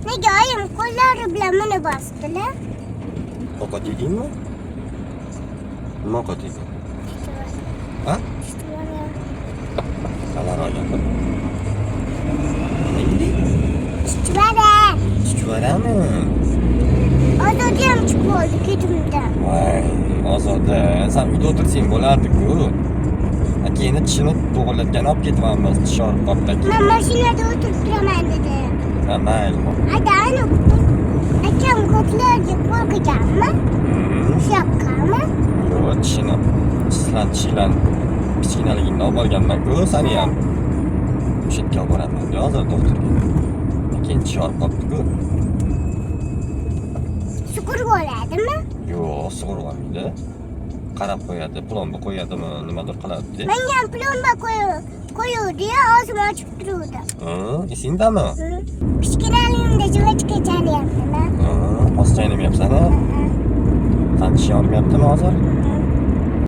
Nega oyim qo'llari bilan meni bosdilar? Ovqat yedingmi? Nima ovqat yeding? Ha? Qalar olganmi? Nima yeding? Chuchvara. Chuchvarami? Ozoda ham chiqib oldi ketimdan. Voy, Ozoda, sen uyda o'tirsang bo'lardi-ku. Keyin tishini to'g'irlatgan olib ketamiz, tish og'rib qolibdi. Men mashinada o'tirib turaman dedi. Ha, mayli. Ada ana akam ko'klarga qo'yganmi? Shu yoqqami? Yo'q, tishinglarni kichkinaligingda olib borganman-ku, seni ham. O'sha yerga olib boraman, hozir doktorga. Keyin tish og'rib qolibdi-ku. Sug'urib oladimi? Yo'q, sug'urib olmaydi. Qarab qo'yadi, plomba qo'yadimi, nimadir qiladi. Menga ham plomba qo'yuvdi-yu, og'zim ochib turuvdi. Esingdami? Kichkinaligimda juvachka chalyaptimi? Hozir chaynamyapsan-a? Qani tish og'rimayaptimi hozir?